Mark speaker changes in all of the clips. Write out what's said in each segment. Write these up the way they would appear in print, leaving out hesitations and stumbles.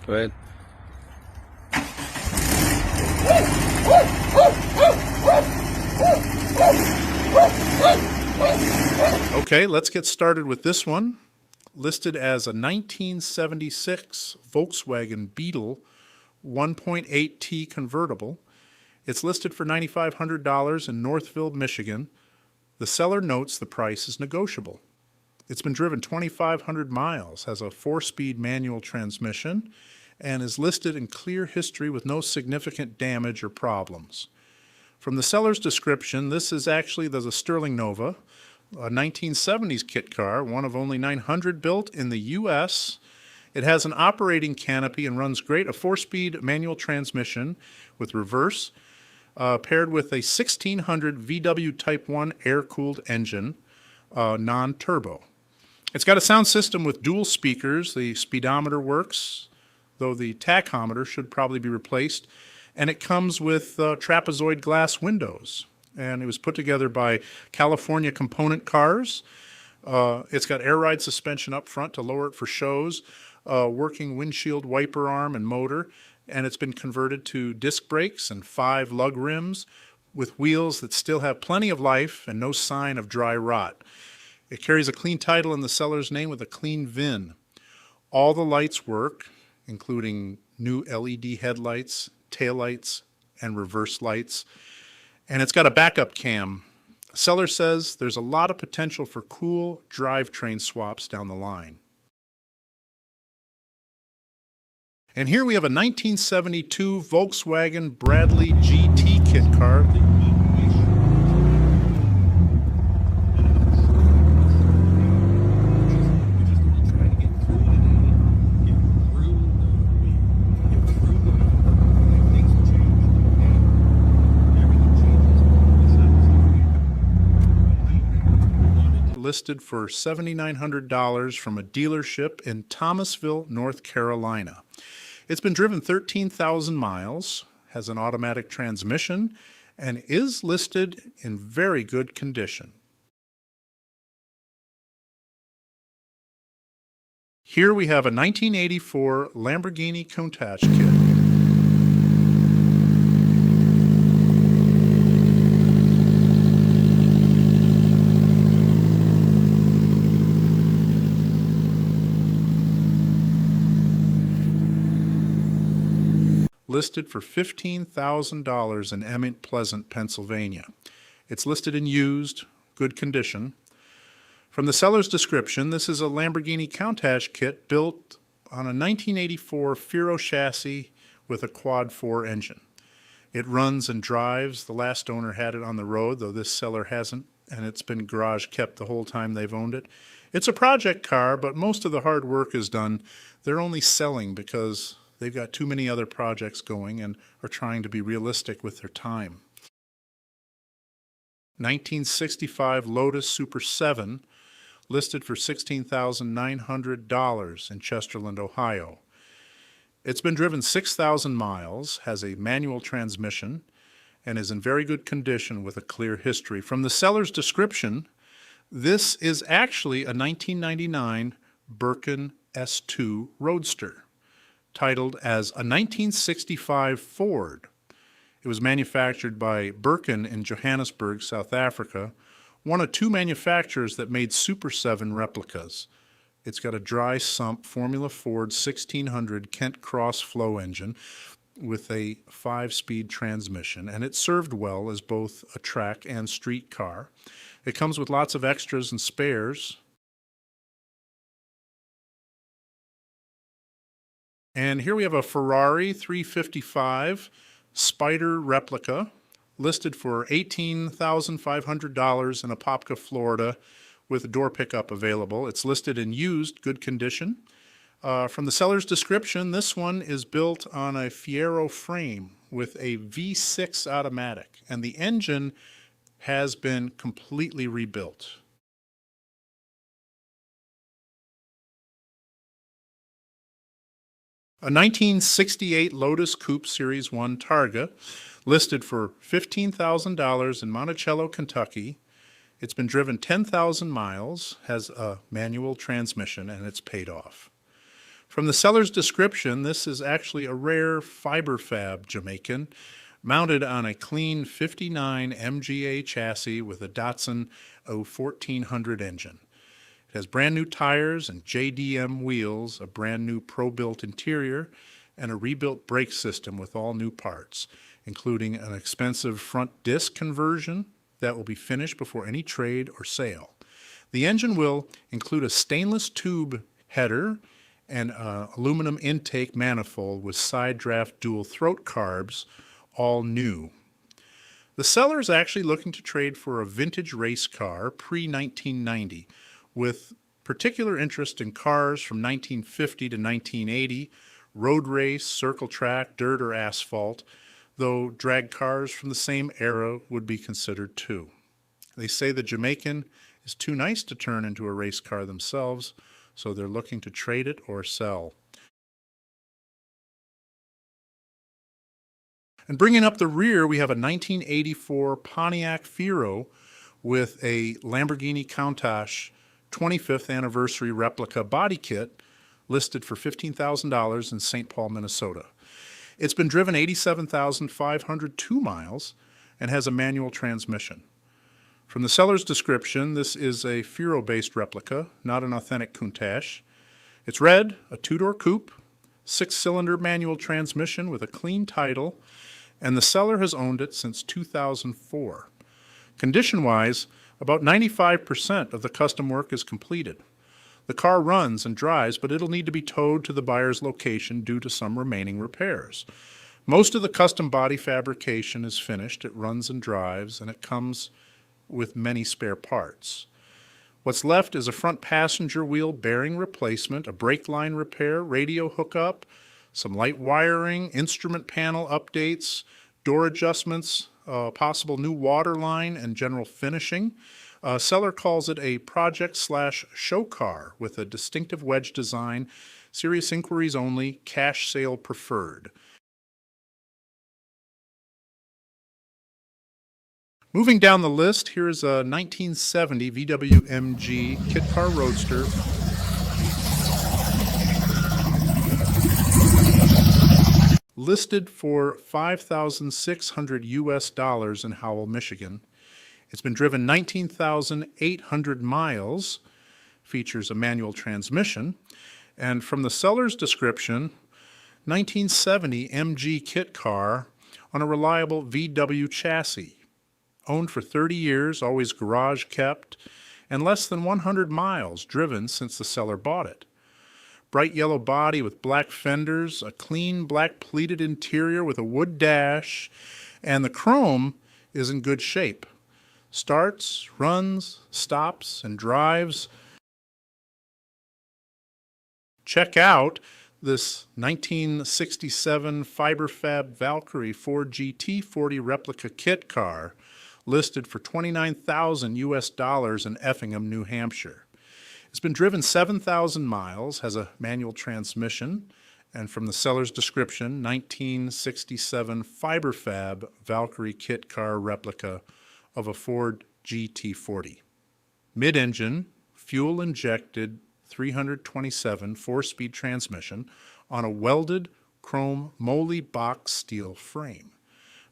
Speaker 1: Go ahead.
Speaker 2: Okay, let's get started with this one. Listed as a 1976 Volkswagen Beetle 1.8T convertible. It's listed for $9,500 in Northville, Michigan. The seller notes the price is negotiable. It's been driven 2,500 miles, has a 4-speed manual transmission, and is listed in clear history with no significant damage or problems. From the seller's description, this is actually the Sterling Nova, a 1970s kit car, one of only 900 built in the U.S. It has an operating canopy and runs great, a 4-speed manual transmission with reverse, paired with a 1600 VW Type 1 air-cooled engine, non-turbo. It's got a sound system with dual speakers. The speedometer works, though the tachometer should probably be replaced. And it comes with trapezoid glass windows. And it was put together by California Component Cars. It's got air ride suspension up front to lower it for shows, working windshield wiper arm and motor. And it's been converted to disc brakes and 5 lug rims with wheels that still have plenty of life and no sign of dry rot. It carries a clean title in the seller's name with a clean VIN. All the lights work, including new LED headlights, taillights, and reverse lights. And it's got a backup cam. Seller says there's a lot of potential for cool drivetrain swaps down the line. And here we have a 1972 Volkswagen Bradley GT kit car. Listed for $7,900 from a dealership in Thomasville, North Carolina. It's been driven 13,000 miles, has an automatic transmission, and is listed in very good condition. Here we have a 1984 Lamborghini Countach kit. Listed for $15,000 in Emmett Pleasant, Pennsylvania. It's listed in used, good condition. From the seller's description, this is a Lamborghini Countach kit built on a 1984 Fierro chassis with a quad 4 engine. It runs and drives. The last owner had it on the road, though this seller hasn't, and it's been garage kept the whole time they've owned it. It's a project car, but most of the hard work is done. They're only selling because they've got too many other projects going and are trying to be realistic with their time. 1965 Lotus Super 7, listed for $16,900 in Chesterland, Ohio. It's been driven 6,000 miles, has a manual transmission, and is in very good condition with a clear history. From the seller's description, this is actually a 1999 Birkin S2 Roadster, titled as a 1965 Ford. It was manufactured by Birkin in Johannesburg, South Africa, one of 2 manufacturers that made Super 7 replicas. It's got a dry sump Formula Ford 1600 Kent Cross flow engine with a 5-speed transmission, and it served well as both a track and street car. It comes with lots of extras and spares. And here we have a Ferrari 355 Spider replica, listed for $18,500 in Apopka, Florida, with a door pickup available. It's listed in used, good condition. From the seller's description, this one is built on a fierro frame with a V6 automatic, and the engine has been completely rebuilt. A 1968 Lotus Coupe Series 1 Targa, listed for $15,000 in Monticello, Kentucky. It's been driven 10,000 miles, has a manual transmission, and it's paid off. From the seller's description, this is actually a rare Fiberfab Jamaican mounted on a clean 59 MGA chassis with a Datsun 1400 engine. It has brand new tires and JDM wheels, a brand new pro-built interior, and a rebuilt brake system with all new parts, including an expensive front disc conversion that will be finished before any trade or sale. The engine will include a stainless tube header and an aluminum intake manifold with side draft dual throat carbs, all new. The seller is actually looking to trade for a vintage race car pre-1990 with particular interest in cars from 1950 to 1980, road race, circle track, dirt, or asphalt, though drag cars from the same era would be considered too. They say the Jamaican is too nice to turn into a race car themselves, so they're looking to trade it or sell. And bringing up the rear, we have a 1984 Pontiac Fiero with a Lamborghini Countach 25th anniversary replica body kit listed for $15,000 in St. Paul, Minnesota. It's been driven 87,502 miles and has a manual transmission. From the seller's description, this is a Fiero-based replica, not an authentic Countach. It's red, a two-door coupe, 6-cylinder manual transmission with a clean title, and the seller has owned it since 2004. Condition-wise, about 95% of the custom work is completed. The car runs and drives, but it'll need to be towed to the buyer's location due to some remaining repairs. Most of the custom body fabrication is finished. It runs and drives, and it comes with many spare parts. What's left is a front passenger wheel bearing replacement, a brake line repair, radio hookup, some light wiring, instrument panel updates, door adjustments, possible new water line, and general finishing. Seller calls it a project/show car with a distinctive wedge design, serious inquiries only, cash sale preferred. Moving down the list, here's a 1970 VW MG kit car roadster. Listed for $5,600 US in Howell, Michigan. It's been driven 19,800 miles, features a manual transmission, and from the seller's description, 1970 MG kit car on a reliable VW chassis. Owned for 30 years, always garage kept, and less than 100 miles driven since the seller bought it. Bright yellow body with black fenders, a clean black pleated interior with a wood dash, and the chrome is in good shape. Starts, runs, stops, and drives. Check out this 1967 Fiberfab Valkyrie Ford GT40 replica kit car listed for $29,000 US in Effingham, New Hampshire. It's been driven 7,000 miles, has a manual transmission, and from the seller's description, 1967 Fiberfab Valkyrie kit car replica of a Ford GT40. Mid-engine, fuel-injected 327 4-speed transmission on a welded chrome moly box steel frame.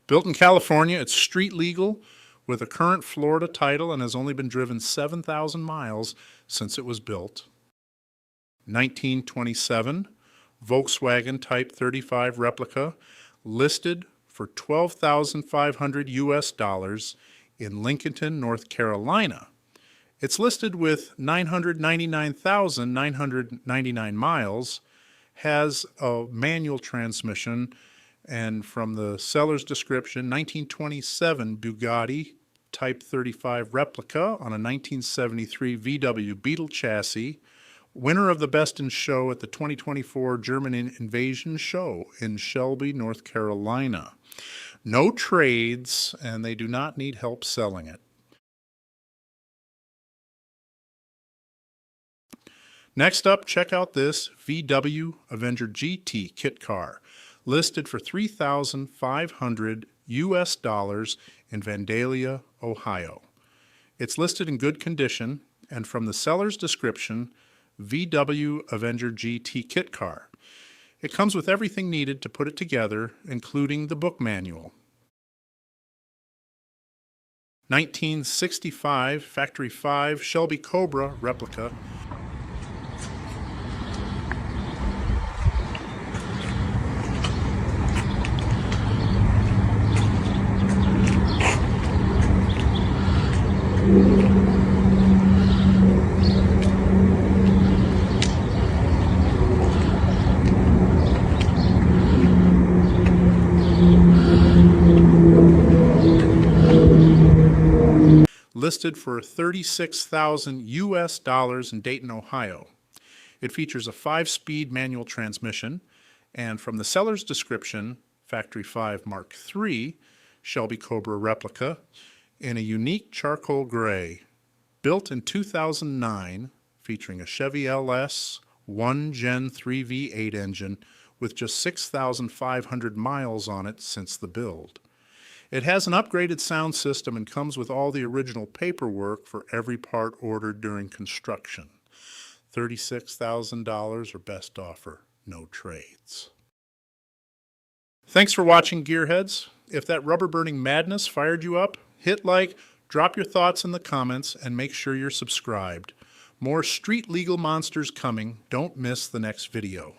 Speaker 2: Built in California, it's street legal with a current Florida title and has only been driven 7,000 miles since it was built. 1927 Volkswagen Type 35 replica listed for $12,500 US in Lincolnton, North Carolina. It's listed with 999,999 miles, has a manual transmission, and from the seller's description, 1927 Bugatti Type 35 replica on a 1973 VW Beetle chassis, winner of the Best in Show at the 2024 German Invasion Show in Shelby, North Carolina. No trades, and they do not need help selling it. Next up, check out this VW Avenger GT kit car, listed for $3,500 US in Vandalia, Ohio. It's listed in good condition, and from the seller's description, VW Avenger GT kit car. It comes with everything needed to put it together, including the book manual. 1965 Factory 5 Shelby Cobra replica. Listed for $36,000 US in Dayton, Ohio. It features a 5-speed manual transmission, and from the seller's description, Factory 5 Mark III Shelby Cobra replica in a unique charcoal gray, built in 2009, featuring a Chevy LS 1 Gen 3 V8 engine with just 6,500 miles on it since the build. It has an upgraded sound system and comes with all the original paperwork for every part ordered during construction. $36,000 or best offer, no trades. Thanks for watching, Gearheads. If that rubber burning madness fired you up, hit like, drop your thoughts in the comments, and make sure you're subscribed. More street legal monsters coming. Don't miss the next video.